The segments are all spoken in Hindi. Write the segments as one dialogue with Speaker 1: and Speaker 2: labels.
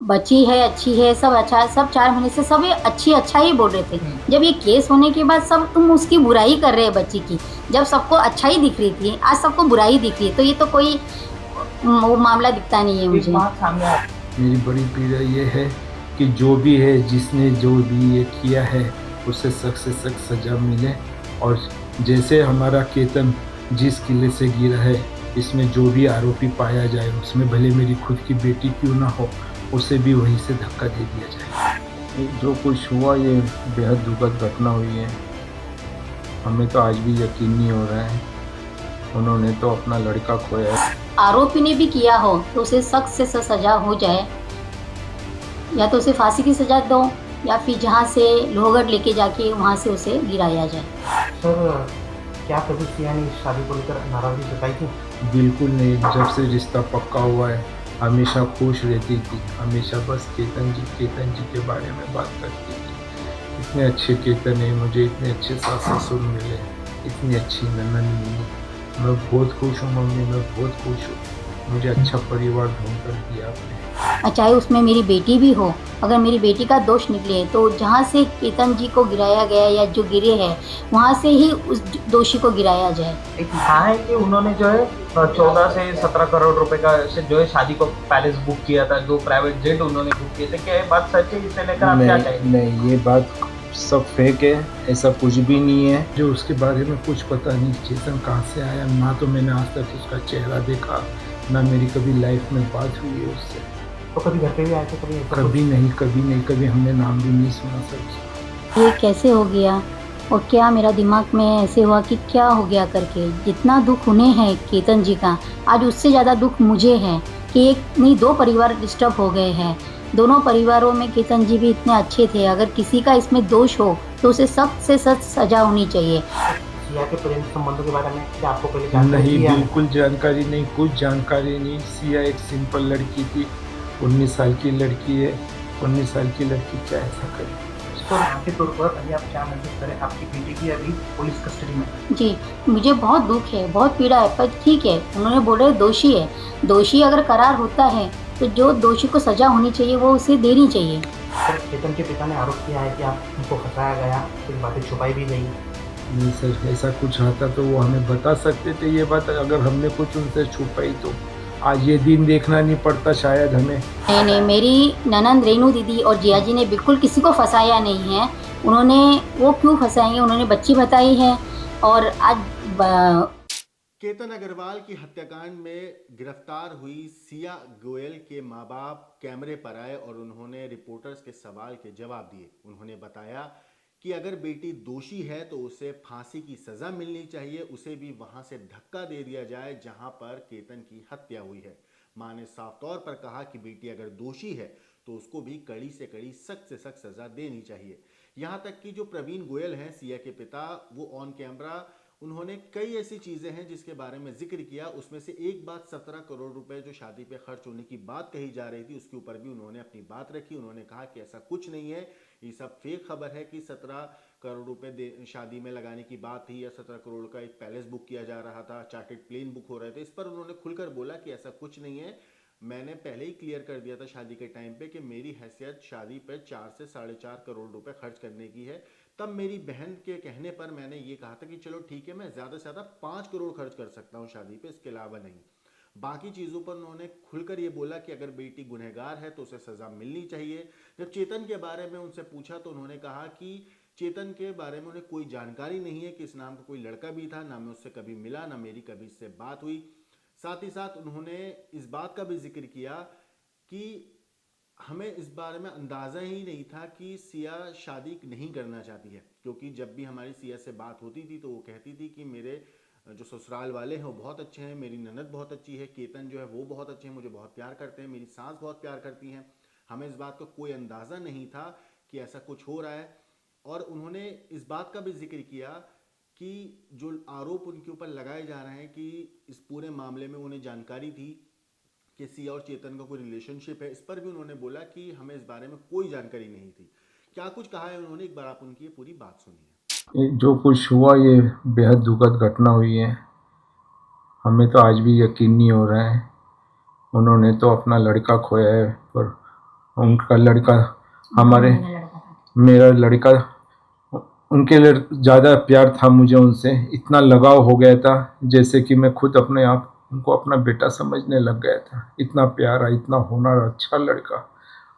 Speaker 1: बच्ची है, अच्छी है, सब अच्छा है, सब 4 महीने से सब ये अच्छा ही बोल रहे थे। जब ये केस होने के बाद सब तुम उसकी बुराई कर रहे हैं बच्ची की। जब सबको अच्छा ही दिख रही थी, आज सबको बुराई दिख रही है, तो ये तो कोई वो मामला दिखता नहीं है
Speaker 2: एक
Speaker 1: मुझे।
Speaker 2: बात सामने आ
Speaker 3: मेरी बड़ी पीड़ा ये है कि जो भी है, जिसने जो भी ये किया है, उसे सख्त से सख्त सज़ा मिले। और जैसे हमारा केतन जिस किले से गिरा है, इसमें जो भी आरोपी पाया जाए, उसमें भले मेरी खुद की बेटी क्यों ना हो, उसे भी वहीं से धक्का दे दिया जाए। ये जो कुछ हुआ, ये बेहद दुखद घटना हुई है। हमें तो आज भी यकीन नहीं हो रहा है, उन्होंने तो अपना लड़का खोया है।
Speaker 1: आरोपी ने भी किया हो तो उसे सख्त से सख्त सजा हो जाए, या तो उसे फांसी की सजा दो, या फिर जहाँ से लोहगढ़ लेके जाके वहाँ से उसे गिराया जाए।
Speaker 2: सर, क्या कभी सिया ने इस शादी को लेकर नाराजगी जताई थी?
Speaker 3: बिल्कुल नहीं, जब से रिश्ता पक्का हुआ है हमेशा खुश रहती थी, हमेशा बस केतन जी के बारे में बात करती थी। इतने अच्छे केतन है, मुझे इतने अच्छे सास ससुर मिले, इतनी अच्छी ननद मिली। मैं बहुत खुश हूँ मम्मी, मैं बहुत खुश हूँ। मुझे अच्छा परिवार ढूंढ कर दिया आपने।
Speaker 1: चाहे उसमें मेरी बेटी भी हो, अगर मेरी बेटी का दोष निकले तो जहाँ से केतन जी को गिराया गया या जो गिरे हैं वहाँ से ही उस दोषी को गिराया जाए।
Speaker 2: एक कहा है कि उन्होंने जो है 14 से 17 करोड़ रुपए का से जो है शादी को पैलेस बुक किया था, 2 प्राइवेट जेट उन्होंने बुक किए थे। क्या ये बात सच है? इसे लेकर आप क्या कहेंगे?
Speaker 3: नहीं, ये बात सब फेक है, ऐसा कुछ भी नहीं है। जो उसके बारे में कुछ पता नहीं, चेतन कहाँ से आया, ना तो मैंने आज तक उसका चेहरा देखा, ना मेरी कभी लाइफ में बात हुई है उससे।
Speaker 2: तो कभी घर पे भी आए थे? कभी ऐसा
Speaker 3: कभी नहीं, कभी हमने नाम भी नहीं सुना सर उसका।
Speaker 1: ये कैसे हो गया और क्या मेरा दिमाग में ऐसे हुआ कि क्या हो गया करके। जितना दुख उन्हें है केतन जी का, आज उससे ज़्यादा दुख मुझे है कि एक नहीं 2 परिवार डिस्टर्ब हो गए हैं। दोनों परिवारों में केतन जी भी इतने अच्छे थे, अगर किसी का इसमें दोष हो तो उसे सख्त से सख्त सजा होनी चाहिए।
Speaker 2: सिया के प्रेम संबंधों के बारे में क्या आपको पहले जानकारी
Speaker 3: नहीं,
Speaker 2: थी या
Speaker 3: बिल्कुल जानकारी नहीं, कुछ जानकारी नहीं। सिया एक सिंपल लड़की थी, 19 साल की लड़की है। 19 साल की लड़की क्या ऐसा करे?
Speaker 2: सर, आपके तौर पर अभी आप क्या महसूस करें? आपकी बेटी भी अभी पुलिस कस्टडी में है।
Speaker 1: जी, मुझे बहुत दुख है, बहुत पीड़ा है, पर ठीक है, उन्होंने बोला दोषी है। दोषी अगर करार होता है तो जो दोषी को सज़ा होनी चाहिए वो उसे देनी चाहिए।
Speaker 2: सर, केतन के पिता ने आरोप किया है कि आप उनको फंसाया गया, कुछ बातें छुपाई भी गई।
Speaker 3: नहीं सर, ऐसा कुछ आता तो वो हमें बता सकते थे। ये बात अगर हमने कुछ उनसे छुपाई तो आज ये दिन देखना नहीं पड़ता शायद हमें।
Speaker 1: नहीं, मेरी ननंद रेनू दीदी और जिया जी ने बिल्कुल किसी को फंसाया नहीं है। उन्होंने वो क्यों फंसाएंगे, उन्होंने बच्ची बताई है। और आज
Speaker 4: केतन अग्रवाल की हत्याकांड में गिरफ्तार हुई सिया गोयल के मां बाप कैमरे पर आए और उन्होंने रिपोर्टर्स के सवाल के जवाब दिए। उन्होंने बताया कि अगर बेटी दोषी है तो उसे फांसी की सजा मिलनी चाहिए, उसे भी वहां से धक्का दे दिया जाए जहां पर केतन की हत्या हुई है। मां ने साफ तौर पर कहा कि बेटी अगर दोषी है तो उसको भी कड़ी से कड़ी, सख्त से सख्त सजा देनी चाहिए। यहां तक कि जो प्रवीण गोयल हैं सिया के पिता, वो ऑन कैमरा उन्होंने कई ऐसी चीजें हैं जिसके बारे में जिक्र किया। उसमें से एक बात 17 करोड़ रुपए जो शादी पे खर्च होने की बात कही जा रही थी, उसके ऊपर भी उन्होंने अपनी बात रखी। उन्होंने कहा कि ऐसा कुछ नहीं है, ये सब फेक खबर है कि 17 करोड़ रुपए शादी में लगाने की बात थी, या 17 करोड़ का एक पैलेस बुक किया जा रहा था, चार्टेड प्लेन बुक हो रहे थे। इस पर उन्होंने खुलकर बोला कि ऐसा कुछ नहीं है। मैंने पहले ही क्लियर कर दिया था शादी के टाइम पे कि मेरी हैसियत शादी पे 4 से 4.5 करोड़ रुपए खर्च करने की है। तब मेरी बहन के कहने पर मैंने ये कहा था कि चलो ठीक है, मैं ज़्यादा से ज़्यादा 5 करोड़ खर्च कर सकता हूँ शादी पे, इसके अलावा नहीं। बाकी चीज़ों पर उन्होंने खुलकर ये बोला कि अगर बेटी गुनहगार है तो उसे सज़ा मिलनी चाहिए। जब चेतन के बारे में उनसे पूछा तो उन्होंने कहा कि चेतन के बारे में उन्हें कोई जानकारी नहीं है कि इस नाम का कोई लड़का भी था, ना मैं उससे कभी मिला, ना मेरी कभी इससे बात हुई। साथ ही साथ उन्होंने इस बात का भी जिक्र किया कि हमें इस बारे में अंदाज़ा ही नहीं था कि सिया शादी नहीं करना चाहती है, क्योंकि जब भी हमारी सिया से बात होती थी तो वो कहती थी कि मेरे जो ससुराल वाले हैं वो बहुत अच्छे हैं, मेरी ननद बहुत अच्छी है, केतन जो है वो बहुत अच्छे हैं, मुझे बहुत प्यार करते हैं, मेरी सास बहुत प्यार करती हैं। हमें इस बात का कोई अंदाज़ा नहीं था कि ऐसा कुछ हो रहा है। और उन्होंने इस बात का भी जिक्र किया कि जो आरोप उनके ऊपर लगाए जा रहे हैं कि इस पूरे मामले में उन्हें जानकारी थी कि सिया और चेतन का कोई रिलेशनशिप है, इस पर भी उन्होंने बोला कि हमें इस बारे में कोई जानकारी नहीं थी। क्या कुछ कहा है उन्होंने, एक बार आप उनकी ये पूरी बात सुनिए।
Speaker 3: ये जो कुछ हुआ, ये बेहद दुखद घटना हुई है। हमें तो आज भी यकीन नहीं हो रहा है, उन्होंने तो अपना लड़का खोया है, पर उनका लड़का हमारे
Speaker 1: मेरा लड़का था।
Speaker 3: मेरा लड़का उनके लिए ज़्यादा प्यार था मुझे उनसे, इतना लगाव हो गया था जैसे कि मैं खुद अपने आप उनको अपना बेटा समझने लग गया था। इतना प्यारा, इतना होनहार, अच्छा लड़का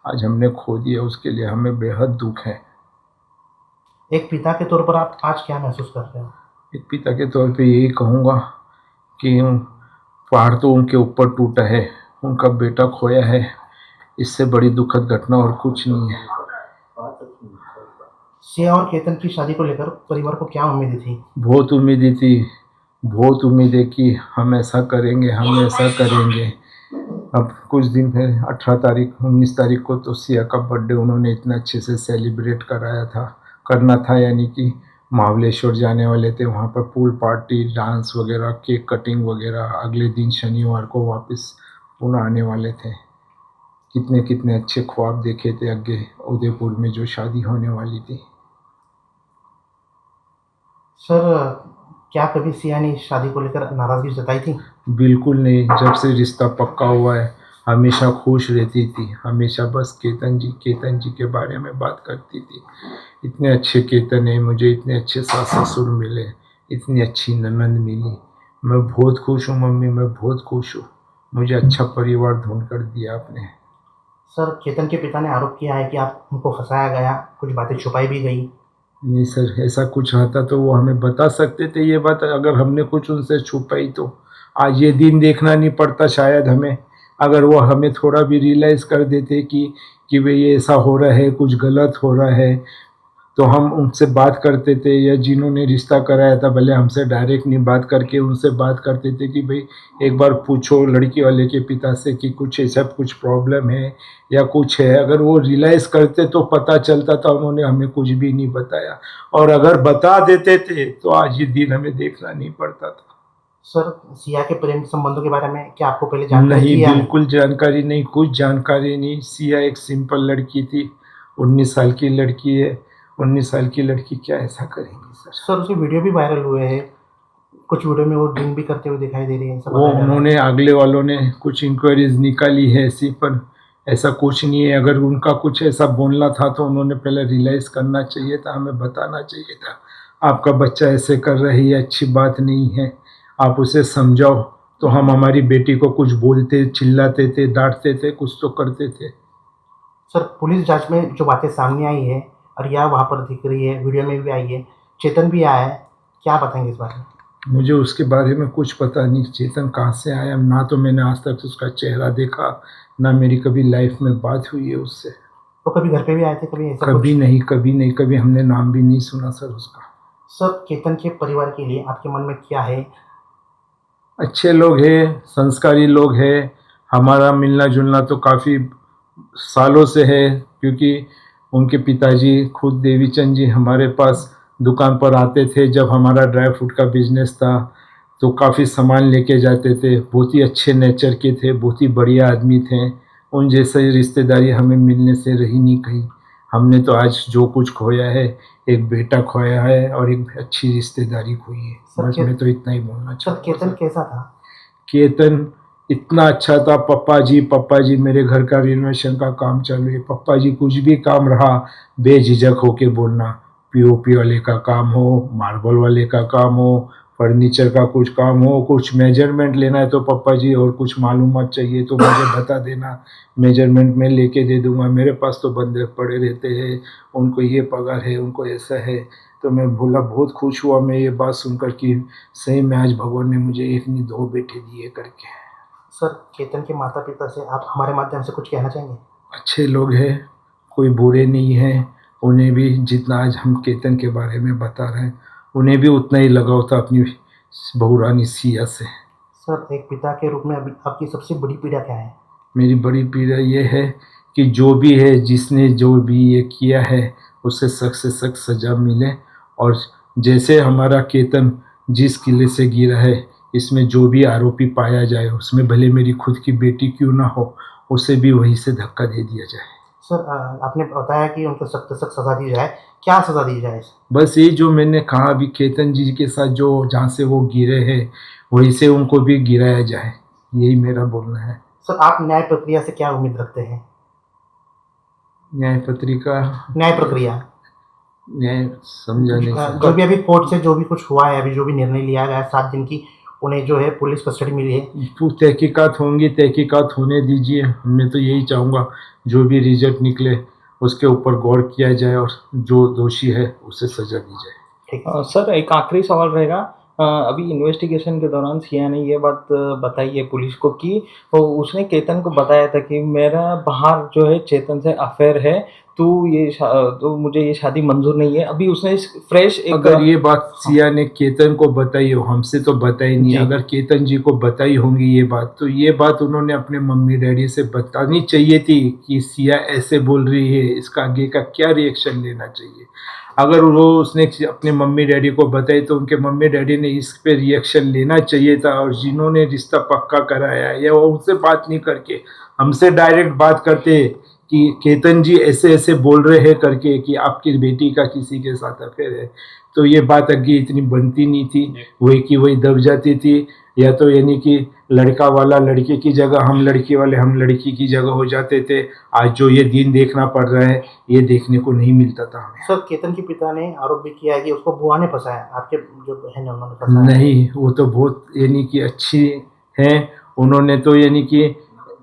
Speaker 3: आज हमने खो दिया, उसके लिए हमें बेहद दुख है।
Speaker 5: एक पिता के तौर पर आप आज क्या महसूस कर रहे हो?
Speaker 3: एक पिता के तौर पे यही कहूँगा कि पहाड़ तो उनके ऊपर टूटा है, उनका बेटा खोया है, इससे बड़ी दुखद घटना और कुछ नहीं है।
Speaker 5: सिया और केतन की शादी को लेकर परिवार को क्या उम्मीदें थी?
Speaker 3: बहुत उम्मीदें थी, बहुत उम्मीदें कि हम ऐसा करेंगे, हम ऐसा करेंगे। अब कुछ दिन पहले 18 तारीख 19 तारीख को तो सिया का बर्थडे उन्होंने इतने अच्छे से सेलिब्रेट करना था, यानी कि महाबलेश्वर जाने वाले थे, वहाँ पर पूल पार्टी, डांस वगैरह, केक कटिंग वगैरह। अगले दिन शनिवार को वापस पुणे आने वाले थे। कितने कितने अच्छे ख्वाब देखे थे आगे उदयपुर में जो शादी होने वाली थी।
Speaker 5: सर, क्या कभी सिया ने इस शादी को लेकर नाराजगी जताई थी?
Speaker 3: बिल्कुल नहीं, जब से रिश्ता पक्का हुआ है हमेशा खुश रहती थी, हमेशा बस केतन जी के बारे में बात करती थी। इतने अच्छे केतन है, मुझे इतने अच्छे सास ससुर मिले, इतनी अच्छी ननंद मिली। मैं बहुत खुश हूँ मम्मी, मैं बहुत खुश हूँ, मुझे अच्छा परिवार ढूंढ कर दिया आपने।
Speaker 5: सर, केतन के पिता ने आरोप किया है कि आप उनको फंसाया गया, कुछ बातें छुपाई भी गई।
Speaker 3: नहीं सर, ऐसा कुछ रहता तो वो हमें बता सकते थे ये बात। अगर हमने कुछ उनसे छुपाई तो आज ये दिन देखना नहीं पड़ता शायद हमें। अगर वो हमें थोड़ा भी रियलाइज़ कर देते कि भाई ये ऐसा हो रहा है, कुछ गलत हो रहा है, तो हम उनसे बात करते थे, या जिन्होंने रिश्ता कराया था भले हमसे डायरेक्ट नहीं बात करके उनसे बात करते थे कि भाई एक बार पूछो लड़की वाले के पिता से कि कुछ ऐसा कुछ प्रॉब्लम है या कुछ है। अगर वो रियलाइज़ करते तो पता चलता था, उन्होंने हमें कुछ भी नहीं बताया। और अगर बता देते थे तो आज ये दिन हमें देखना नहीं पड़ता था।
Speaker 5: सर, सिया के प्रेम संबंधों के बारे में क्या आपको पहले जानकारी
Speaker 3: नहीं,
Speaker 5: थी या नहीं?
Speaker 3: बिल्कुल जानकारी नहीं, कुछ जानकारी नहीं। सिया एक सिंपल लड़की थी, 19 साल की लड़की है। 19 साल की लड़की क्या ऐसा करेंगी सर?
Speaker 5: सर, उसके वीडियो भी वायरल हुए हैं, कुछ वीडियो में वो ड्रिंक भी करते हुए दिखाई दे रही है, ऐसा
Speaker 3: वो
Speaker 5: बताया जा रहा है।
Speaker 3: उन्होंने अगले वालों ने कुछ इंक्वायरीज निकाली है ऐसी, पर ऐसा कुछ नहीं है। अगर उनका कुछ ऐसा बोलना था तो उन्होंने पहले रियलाइज करना चाहिए था, हमें बताना चाहिए था आपका बच्चा ऐसे कर रही है, अच्छी बात नहीं है, आप उसे समझाओ। तो हम हमारी बेटी को कुछ बोलते, चिल्लाते थे, डांटते थे, कुछ तो करते थे।
Speaker 5: सर, पुलिस जांच में जो बातें सामने आई है और यह वहाँ पर दिख रही है, वीडियो में भी आई है, चेतन भी आया है, क्या बताएंगे इस बारे में?
Speaker 3: मुझे उसके बारे में कुछ पता नहीं, चेतन कहाँ से आया, ना तो मैंने आज तक उसका चेहरा देखा, ना मेरी कभी लाइफ में बात हुई है उससे।
Speaker 5: तो कभी घर पे भी आए थे, कभी ऐसा
Speaker 3: कभी नहीं, कभी नहीं, कभी हमने नाम भी नहीं सुना सर उसका।
Speaker 5: सर, केतन के परिवार के लिए आपके मन में क्या है?
Speaker 3: अच्छे लोग हैं, संस्कारी लोग हैं। हमारा मिलना जुलना तो काफ़ी सालों से है, क्योंकि उनके पिताजी खुद देवीचंद जी हमारे पास दुकान पर आते थे जब हमारा ड्राई फ्रूट का बिजनेस था, तो काफ़ी सामान लेके जाते थे। बहुत ही अच्छे नेचर के थे, बहुत ही बढ़िया आदमी थे। उन जैसे रिश्तेदारी हमें मिलने से रही नहीं कहीं। हमने तो आज जो कुछ खोया है, एक बेटा खोया है और एक अच्छी रिश्तेदारी खोई है। बस मैं तो इतना ही बोलना
Speaker 5: सर,
Speaker 3: चाहता हूँ।
Speaker 5: केतन कैसा था?
Speaker 3: केतन इतना अच्छा था। पप्पा जी मेरे घर का रिनोवेशन का काम चालू है, पप्पा जी कुछ भी काम रहा बेझिझक होके बोलना। पीओपी वाले का काम हो, मार्बल वाले का काम हो, फर्नीचर का कुछ काम हो, कुछ मेजरमेंट लेना है तो पप्पा जी, और कुछ मालूमात चाहिए तो मुझे बता देना, मेजरमेंट में लेके दे दूंगा। मेरे पास तो बंदे पड़े रहते हैं, उनको ये पगार है, उनको ऐसा है। तो मैं बोला, बहुत खुश हुआ मैं ये बात सुनकर कि सही में आज भगवान ने मुझे एक नहीं दो बेटे दिए करके।
Speaker 5: सर, केतन के माता पिता से आप हमारे माध्यम से कुछ कहना चाहेंगे?
Speaker 3: अच्छे लोग हैं, कोई बुरे नहीं हैं। उन्हें भी जितना आज हम केतन के बारे में बता रहे हैं, उन्हें भी उतना ही लगाव था अपनी बहू रानी सिया से।
Speaker 5: सर, एक पिता के रूप में अभी आपकी सबसे बड़ी पीड़ा क्या है?
Speaker 3: मेरी बड़ी पीड़ा ये है कि जो भी है, जिसने जो भी ये किया है, उसे सख्त से सख्त सज़ा मिले। और जैसे हमारा केतन जिस किले से गिरा है, इसमें जो भी आरोपी पाया जाए, उसमें भले मेरी खुद की बेटी क्यों ना हो, उसे भी वहीं से धक्का दे दिया जाए।
Speaker 5: सर, आपने बताया कि उनको सख्त सख्त सज़ा दी जाए, क्या सज़ा दी जाए?
Speaker 3: बस ये जो मैंने कहा अभी, केतन जी के साथ जो जहाँ से वो गिरे हैं वहीं से उनको भी गिराया जाए, यही मेरा बोलना है।
Speaker 5: सर, आप न्याय प्रक्रिया से क्या उम्मीद रखते हैं?
Speaker 3: न्याय पत्रिका,
Speaker 5: न्याय प्रक्रिया
Speaker 3: न्याय समझाने का।
Speaker 5: जो भी अभी कोर्ट से जो भी कुछ हुआ है, अभी जो भी निर्णय लिया गया है 7 दिन की उन्हें जो है पुलिस कस्टडी मिली है,
Speaker 3: तहकीकात होंगी, तहकीकात होने दीजिए। मैं तो यही चाहूँगा जो भी रिजल्ट निकले उसके ऊपर गौर किया जाए और जो दोषी है उसे सजा दी जाए।
Speaker 5: ठीक
Speaker 2: सर एक आखिरी सवाल रहेगा। अभी इन्वेस्टिगेशन के दौरान सिया ने ये बात बताई है पुलिस को कि उसने केतन को बताया था कि मेरा बाहर जो है चेतन से अफेयर है, तो मुझे ये शादी मंजूर नहीं है। अभी उसने फ्रेश एक
Speaker 3: अगर ये बात सिया ने केतन को बताई हो, हमसे तो बताई नहीं, अगर केतन जी को बताई होंगी ये बात, तो ये बात उन्होंने अपने मम्मी डैडी से बतानी चाहिए थी कि सिया ऐसे बोल रही है, इसका आगे का क्या रिएक्शन लेना चाहिए। अगर वो उसने अपने मम्मी डैडी को बताई तो उनके मम्मी डैडी ने इस पे रिएक्शन लेना चाहिए था, और जिन्होंने रिश्ता पक्का कराया या वो उनसे बात नहीं करके हमसे डायरेक्ट बात करते कि केतन जी ऐसे ऐसे बोल रहे हैं करके कि आपकी बेटी का किसी के साथ अफेयर है, तो ये बात आगे इतनी बनती नहीं थी, वही की वही दब जाती थी। या तो यानी कि लड़का वाला लड़के की जगह, हम लड़की वाले हम लड़की की जगह हो जाते थे। आज जो ये दिन देखना पड़ रहा है ये देखने को नहीं मिलता था हमें।
Speaker 5: सर केतन के पिता ने आरोप भी किया है कि उसको बुआ ने फंसाया, आपके जो बहन है उन्होंने फंसाया।
Speaker 3: नहीं, वो तो बहुत यानी कि अच्छी हैं, उन्होंने तो यानी कि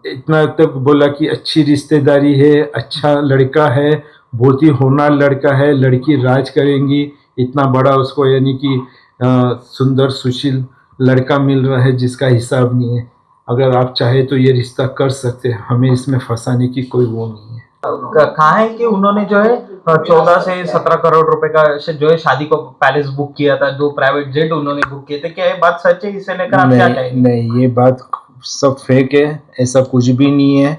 Speaker 3: इतना तक बोला कि अच्छी रिश्तेदारी है, अच्छा लड़का है, बहुत ही होनहार लड़का है, लड़की राज करेंगी, इतना बड़ा उसको यानी कि सुंदर सुशील लड़का मिल रहा है जिसका हिसाब नहीं है। अगर आप चाहे तो ये रिश्ता कर सकते हैं, हमें इसमें फंसाने की कोई वो नहीं है।
Speaker 2: कहा है कि उन्होंने जो है 14 से 17 करोड़ रुपए का जो है शादी को पैलेस बुक किया था, 2 प्राइवेट जेट उन्होंने बुक किए थे। क्या ये बात सच है? इसे लेकर आप क्या कहेंगे?
Speaker 3: नहीं, ये बात सब फेक है, ऐसा कुछ भी नहीं है।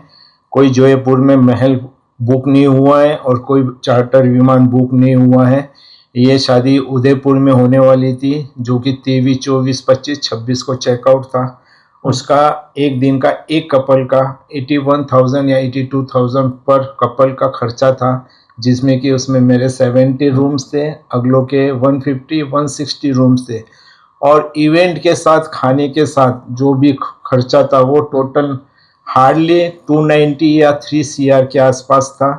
Speaker 3: कोई जयपुर में महल बुक नहीं हुआ है और कोई चार्टर विमान बुक नहीं हुआ है। ये शादी उदयपुर में होने वाली थी जो कि 23, 24, 25, 26 को चेकआउट था। उसका एक दिन का एक कपल का 81,000 या 82,000 पर कपल का खर्चा था, जिसमें कि उसमें मेरे 70 रूम्स थे, अगलों के 150, 160 रूम्स थे, और इवेंट के साथ खाने के साथ जो भी खर्चा था वो टोटल हार्डली 290 या 3 CR के आसपास था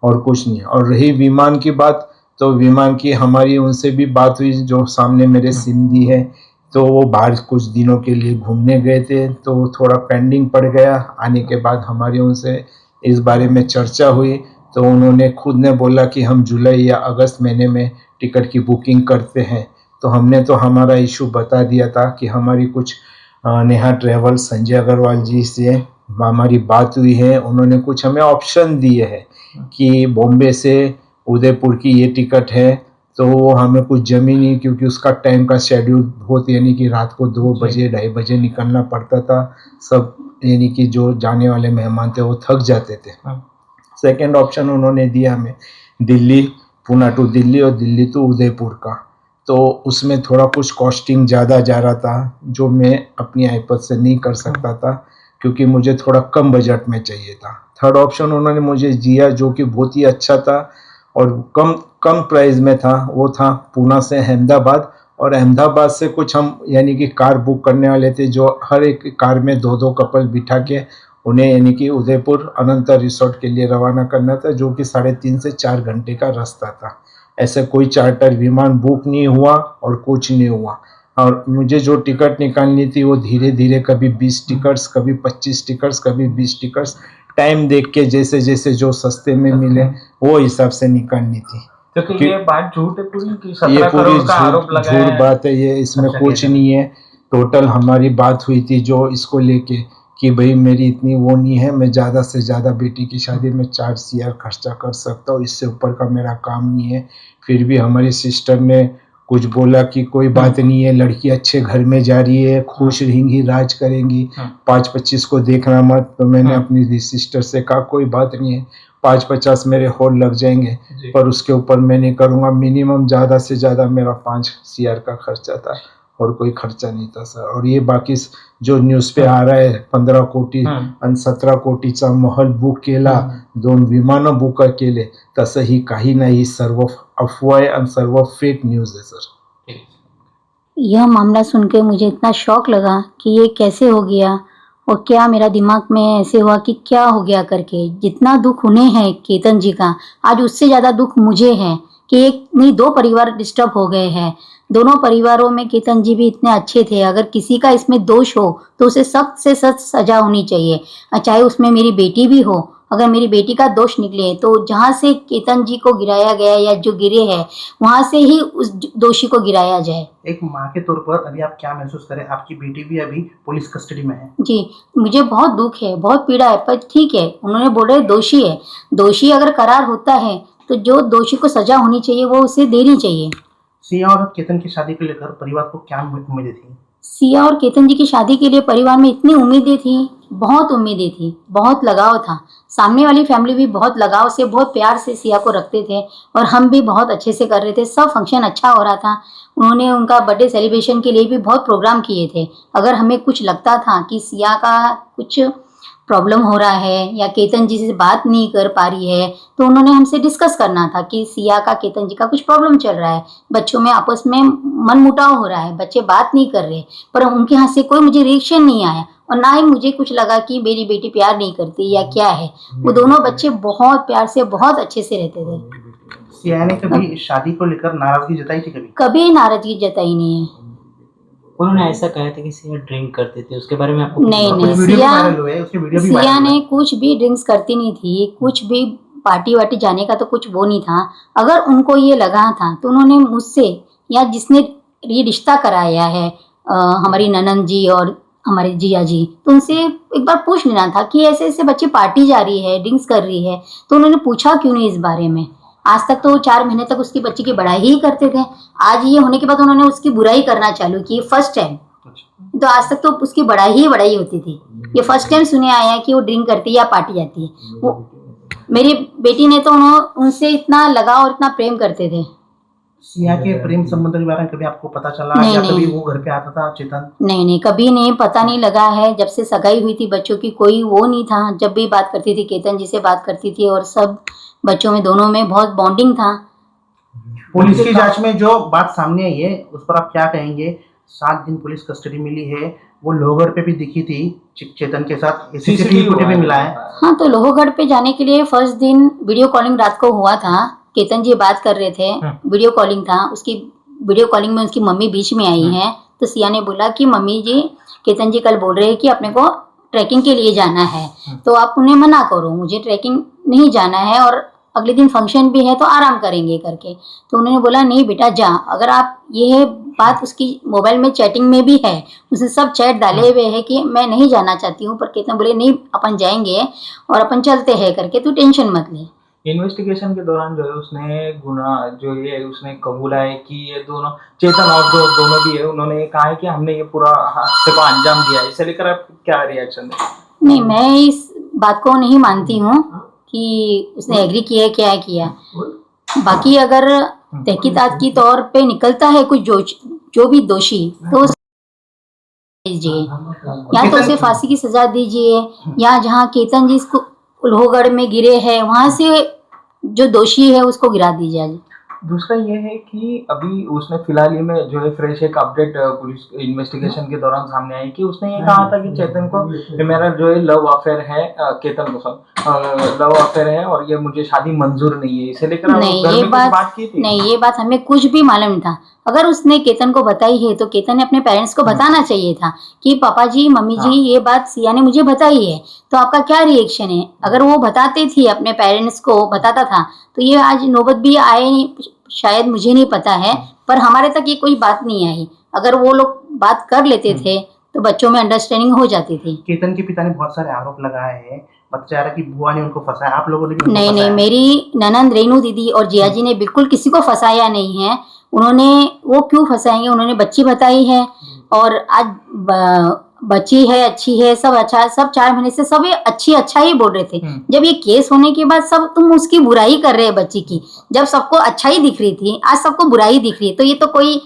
Speaker 3: और कुछ नहीं। और रही विमान की बात, तो विमान की हमारी उनसे भी बात हुई जो सामने मेरे सिंधी है, तो वो बाहर कुछ दिनों के लिए घूमने गए थे, तो थोड़ा पेंडिंग पड़ गया। आने के बाद हमारी उनसे इस बारे में चर्चा हुई, तो उन्होंने खुद ने बोला कि हम जुलाई या अगस्त महीने में टिकट की बुकिंग करते हैं। तो हमने तो हमारा इशू बता दिया था कि हमारी कुछ नेहा ट्रेवल संजय अग्रवाल जी से हमारी बात हुई है, उन्होंने कुछ हमें ऑप्शन दिए हैं कि बॉम्बे से उदयपुर की ये टिकट है, तो वो हमें कुछ जमी नहीं, क्योंकि उसका टाइम का शेड्यूल बहुत, यानी कि रात को 2 बजे 2:30 बजे निकलना पड़ता था। सब यानी कि जो जाने वाले मेहमान थे वो थक जाते थे। सेकंड ऑप्शन उन्होंने दिया हमें दिल्ली, पुणे टू दिल्ली और दिल्ली टू उदयपुर का, तो उसमें थोड़ा कुछ कॉस्टिंग ज़्यादा जा रहा था, जो मैं अपनी आईपत से नहीं कर सकता था क्योंकि मुझे थोड़ा कम बजट में चाहिए था। थर्ड ऑप्शन उन्होंने मुझे दिया जो कि बहुत ही अच्छा था और कम प्राइस में था, वो था पुणे से अहमदाबाद, और अहमदाबाद से कुछ हम यानी कि कार बुक करने वाले थे, जो हर एक कार में 2-2 कपल बिठा के उन्हें यानी कि उदयपुर अनंता रिसोर्ट के लिए रवाना करना था, जो कि 3.5 से 4 घंटे का रास्ता था। ऐसे कोई चार्टर विमान बुक नहीं हुआ और कुछ नहीं हुआ, और मुझे जो टिकट निकालनी थी वो धीरे धीरे कभी 20 टिकट्स, कभी 25 टिकट्स, कभी 20 टिकट्स, टाइम देख के जैसे जैसे जो सस्ते में मिले वो हिसाब से निकालनी थी।
Speaker 2: क्योंकि ये बात झूठ है पूरी कि
Speaker 3: ये
Speaker 2: 17
Speaker 3: पूरी
Speaker 2: करोड़ का आरोप लगाया
Speaker 3: झूठ
Speaker 2: है।
Speaker 3: बात है, ये इसमें
Speaker 2: अच्छा,
Speaker 3: कुछ
Speaker 2: क्या?
Speaker 3: नहीं है। टोटल हमारी बात हुई थी जो इसको लेके कि भाई मेरी इतनी वो नहीं है, मैं ज़्यादा से ज़्यादा बेटी की शादी में 4 CR खर्चा कर सकता हूँ, इससे ऊपर का मेरा काम नहीं है। फिर भी हमारी सिस्टर ने कुछ बोला कि कोई बात नहीं है, लड़की अच्छे घर में जा रही है, खुश रहेंगी, राज करेंगी, 5-25 को देखना मत। तो मैंने अपनी सिस्टर से कहा कोई बात नहीं है, 5-50 मेरे होल लग जाएंगे, पर उसके ऊपर मैं नहीं करूँगा। मिनिमम ज़्यादा से ज़्यादा मेरा 5 CR का खर्चा था और कोई खर्चा नहीं था सर। और ये बाकी जो न्यूज़ पे आ रहा है 15 कोटी आणि 17 कोटीचा महल बुक केला, 2 विमानं बुक केले, तसं ही काही नाही, सर्व अफवा आहे आणि सर्व फेक न्यूज़ है सर।
Speaker 1: यह मामला सुन के मुझे इतना शौक लगा कि ये कैसे हो गया, और क्या मेरा दिमाग में ऐसे हुआ कि क्या हो गया करके, जितना दुख उन्हें है केतन जी का, आज उससे ज़्यादा दुख मुझे है कि एक नहीं दो परिवार डिस्टर्ब हो गए हैं। दोनों परिवारों में केतन जी भी इतने अच्छे थे, अगर किसी का इसमें दोष हो तो उसे सख्त से सख्त सजा होनी चाहिए, चाहे उसमें मेरी बेटी भी हो। अगर मेरी बेटी का दोष निकले तो जहाँ से केतन जी को गिराया गया या जो गिरे हैं वहाँ से ही उस दोषी को गिराया जाए।
Speaker 5: एक माँ के तौर पर अभी आप क्या महसूस करें? आपकी बेटी भी अभी पुलिस कस्टडी में है।
Speaker 1: जी, मुझे बहुत दुख है, बहुत पीड़ा है, पर ठीक है, उन्होंने बोले दोषी है, दोषी अगर करार होता है तो जो दोषी को सजा होनी चाहिए वो उसे देनी चाहिए।
Speaker 5: सिया और केतन की शादी को लेकर परिवार को क्या उम्मीदें थी?
Speaker 1: सिया और केतन जी की शादी के लिए परिवार में इतनी उम्मीदें थी, बहुत उम्मीदें थी, बहुत लगाव था। सामने वाली फैमिली भी बहुत लगाव से, बहुत प्यार से सिया को रखते थे और हम भी बहुत अच्छे से कर रहे थे। सब फंक्शन अच्छा हो रहा था। उन्होंने उनका बर्थडे सेलिब्रेशन के लिए भी बहुत प्रोग्राम किए थे। अगर हमें कुछ लगता था कि सिया का कुछ प्रॉब्लम हो रहा है या केतन जी से बात नहीं कर पा रही है तो उन्होंने हमसे डिस्कस करना था कि सिया का केतन जी का कुछ प्रॉब्लम चल रहा है, बच्चों में आपस में मनमुटाव हो रहा है, बच्चे बात नहीं कर रहे। पर उनके यहाँ से कोई मुझे रिएक्शन नहीं आया और ना ही मुझे कुछ लगा कि मेरी बेटी प्यार नहीं करती या क्या है। वो दोनों बच्चे बहुत प्यार से, बहुत अच्छे से रहते थे।
Speaker 5: सिया ने कभी शादी को लेकर नाराजगी जताई थी?
Speaker 1: कभी नाराजगी जताई नहीं है।
Speaker 6: उन्होंने ऐसा कहा था कि सिया ड्रिंक करते थे, उसके बारे में आपको
Speaker 1: नहीं
Speaker 5: कुछ
Speaker 1: नहीं,
Speaker 5: वीडियो भी
Speaker 1: सिया
Speaker 5: वायरल हुए, उसके वीडियो भी
Speaker 1: सिया
Speaker 5: वायरल
Speaker 1: ने
Speaker 5: हुए।
Speaker 1: कुछ भी ड्रिंक्स करती नहीं थी, कुछ भी पार्टी वार्टी जाने का तो कुछ वो नहीं था। अगर उनको ये लगा था तो उन्होंने मुझसे या जिसने ये रिश्ता कराया है हमारी ननंद जी और हमारे जिया जी, तो उनसे एक बार पूछ लेना था कि ऐसे ऐसे बच्चे पार्टी जा रही है, ड्रिंक्स कर रही है, तो उन्होंने पूछा क्यों नहीं इस बारे में। आज तक तो 4 महीने तक उसकी बच्ची की बड़ाई ही करते थे, आज ये होने के बाद उन्होंने उसकी बुराई करना चालू की, फर्स्ट टाइम। तो आज तक तो उसकी बड़ाई ही बड़ाई होती थी, ये फर्स्ट टाइम सुने आया है कि वो ड्रिंक करती है या पार्टी जाती है। वो मेरी बेटी ने तो उनसे इतना लगाव और इतना प्रेम करते थे।
Speaker 5: सिया के प्रेम संबंध के बारे में कभी आपको पता चला
Speaker 1: नहीं,
Speaker 5: या
Speaker 1: नहीं।
Speaker 5: कभी वो घर पे आता था चेतन?
Speaker 1: नहीं नहीं, कभी नहीं, पता नहीं लगा है। जब से सगाई हुई थी बच्चों की कोई वो नहीं था। जब भी बात करती थी केतन जी से बात करती थी और सब बच्चों में दोनों में बहुत बॉन्डिंग था।
Speaker 5: पुलिस की जांच में जो बात सामने आई है उस पर आप क्या कहेंगे? 7 दिन पुलिस कस्टडी मिली है, वो लोहगढ़ पे भी दिखी थी चेतन के साथ, सीसीटीवी फुटेज भी मिला है।
Speaker 1: हाँ, तो लोहगढ़ पे जाने के लिए फर्स्ट दिन वीडियो कॉलिंग रात को हुआ था। केतन जी बात कर रहे थे, वीडियो कॉलिंग था। उसकी वीडियो कॉलिंग में उसकी मम्मी बीच में आई है, तो सिया ने बोला कि मम्मी जी, केतन जी कल बोल रहे हैं कि अपने को ट्रैकिंग के लिए जाना है, तो आप उन्हें मना करो, मुझे ट्रैकिंग नहीं जाना है और अगले दिन फंक्शन भी है तो आराम करेंगे करके। तो उन्होंने बोला नहीं बेटा जा। अगर आप ये बात उसकी मोबाइल में चैटिंग में भी है, उसने सब चैट डाले हुए हैं कि मैं नहीं जाना चाहती हूँ, पर केतन बोले नहीं अपन जाएंगे और अपन चलते हैं करके, तू टेंशन मत ले।
Speaker 2: इन्वेस्टिगेशन के दौरान जो है उसने गुना जो ये उसने कबूला है कि ये दोनों चेतन और जो दोनों भी है, उन्होंने कहा है कि हमने ये पूरा हादसे को अंजाम दिया है। इसे लेकर आप क्या रिएक्शन है?
Speaker 1: नहीं, मैं इस बात को नहीं मानती हूँ कि उसने एग्री किया है क्या किया। बाकी अगर तहकीकात की तौर पे निकलता है कुछ जो भी दोषी, तो दीजिए या तो उसे फांसी की सजा दीजिए, या जहाँ केतन जी इसको लोहगढ़ में गिरे हैं वहां से जो दोषी है उसको गिरा दीजिए।
Speaker 2: दूसरा ये है कि अभी उसने फिलहाल ही में जो है फ्रेश एक अपडेट पुलिस इन्वेस्टिगेशन के दौरान सामने आई कि उसने ये कहा था कि चेतन को मेरा जो है लव अफेयर है, केतन को लव अफेयर है और ये मुझे शादी मंजूर नहीं है। इसे लेकर
Speaker 1: नहीं, ये बात
Speaker 2: की थी?
Speaker 1: नहीं, ये बात हमें कुछ भी मालूम नहीं था। अगर उसने केतन को बताई है तो केतन ने अपने पेरेंट्स को बताना चाहिए था कि पापा जी, मम्मी जी, ये बात सिया ने मुझे बताई है, तो आपका क्या रिएक्शन है। अगर वो बताते थी, अपने पेरेंट्स को बताता था, तो ये आज नौबत भी आए नहीं, शायद मुझे नहीं पता है, पर हमारे तक ये कोई बात नहीं आई। अगर वो लोग बात कर लेते थे तो बच्चों में अंडरस्टैंडिंग हो जाती थी।
Speaker 5: केतन के पिता ने बहुत सारे आरोप लगाए हैं, बच्चा रहा कि बुआ ने उनको फंसाया, आप लोगों ने भी उनको
Speaker 1: नहीं
Speaker 5: फंसाया।
Speaker 1: नहीं, मेरी ननंद रेनू दीदी और जिया जी ने बिल्कुल किसी को फंसाया नहीं है। उन्होंने, वो क्यों फंसाएंगे, उन्होंने बच्ची बताई है और आज बच्ची है, अच्छी है, सब अच्छा है, सब 4 महीने से सब ये अच्छा ही बोल रहे थे। जब ये केस होने के बाद सब तुम उसकी बुराई कर रहे हैं बच्ची की, जब सबको अच्छा ही दिख रही थी आज सबको बुराई दिख रही है, तो ये तो कोई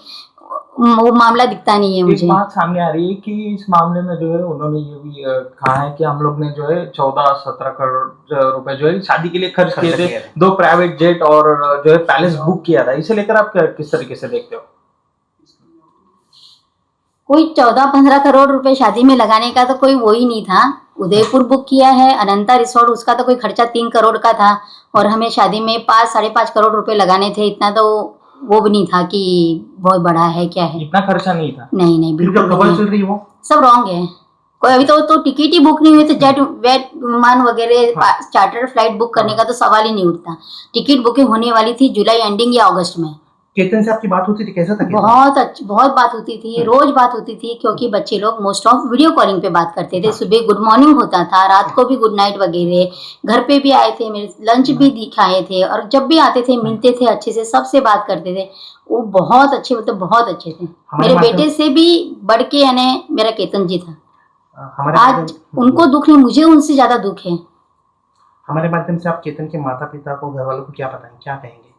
Speaker 1: वो मामला दिखता नहीं है मुझे।
Speaker 2: एक बात सामने आ रही है कि इस मामले में जो है उन्होंने ये भी कहा है कि हम लोग ने जो है 14-17 करोड़ रुपए जो है शादी के लिए खर्च किए थे, 2 प्राइवेट जेट और जो है पैलेस बुक किया था। इसे लेकर आप किस तरीके से देखते हो?
Speaker 1: कोई 14-15 करोड़ रुपए शादी में लगाने का तो कोई वो ही नहीं था। उदयपुर बुक किया है, अनंता रिसोर्ट, उसका तो कोई खर्चा 3 करोड़ का था और हमें शादी में 5-5.5 करोड़ रुपए लगाने थे। इतना तो वो भी नहीं था कि बहुत बड़ा है क्या है।
Speaker 2: इतना खर्चा नहीं था।
Speaker 1: नहीं नहीं
Speaker 5: फिर
Speaker 1: बिल्कुल
Speaker 5: खबर
Speaker 1: नहीं।
Speaker 5: चल रही है वो
Speaker 1: सब रॉन्ग है। कोई अभी तो टिकट ही बुक नहीं हुई, तो जेट वेट विमान वगैरह चार्टर फ्लाइट बुक करने का तो सवाल ही नहीं उठता। टिकट बुकिंग होने वाली थी जुलाई एंडिंग या अगस्त में।
Speaker 5: केतन से आपकी बात होती थी, कैसा था केतन?
Speaker 1: बहुत बात होती थी, रोज बात होती थी, क्योंकि बच्चे लोग मोस्ट ऑफ वीडियो कॉलिंग पे बात करते थे। सुबह गुड मॉर्निंग होता था, रात को भी गुड नाइट वगैरह। घर पे भी आए थे, मेरे लंच भी दिखाए थे और जब भी आते थे मिलते थे, अच्छे से सबसे बात करते थे। वो बहुत अच्छे, मतलब बहुत अच्छे थे। मेरे बेटे से भी बढ़ के यानी मेरा केतन जी था।
Speaker 5: हमारे
Speaker 1: आज
Speaker 5: माध्यम-
Speaker 1: उनको दुख नहीं, मुझे उनसे ज्यादा दुख है।
Speaker 5: हमारे माध्यम से आप केतन के माता पिता को, घर वालों को क्या बताएंगे, क्या कहेंगे?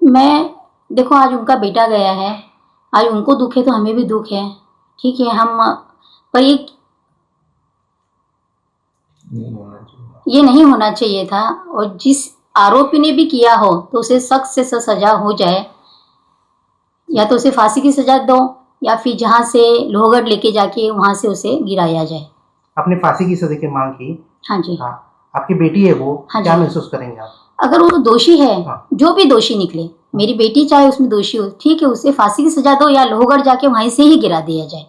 Speaker 1: मैं देखो, आज उनका बेटा गया है, आज उनको दुख है तो हमें भी दुख है, ठीक है। हम पर ये नहीं होना चाहिए था। और जिस आरोपी ने भी किया हो तो उसे सख्त से सख्त सजा हो जाए, या तो उसे फांसी की सजा दो या फिर जहाँ से लोहगढ़ लेके जाके वहां से उसे गिराया जाए।
Speaker 5: आपने फांसी की सजा की मांग की।
Speaker 1: हाँ जी।
Speaker 5: हाँ, आपकी बेटी है वो,
Speaker 1: हाँ
Speaker 5: क्या
Speaker 1: जी।
Speaker 5: महसूस करेंगे आप?
Speaker 1: अगर वो दोषी है,
Speaker 5: हाँ।
Speaker 1: जो भी दोषी निकले, मेरी बेटी चाहे उसमें दोषी हो, ठीक है, उसे फांसी की सजा दो या लोहगढ़ जाके वहीं से ही गिरा दिया जाए।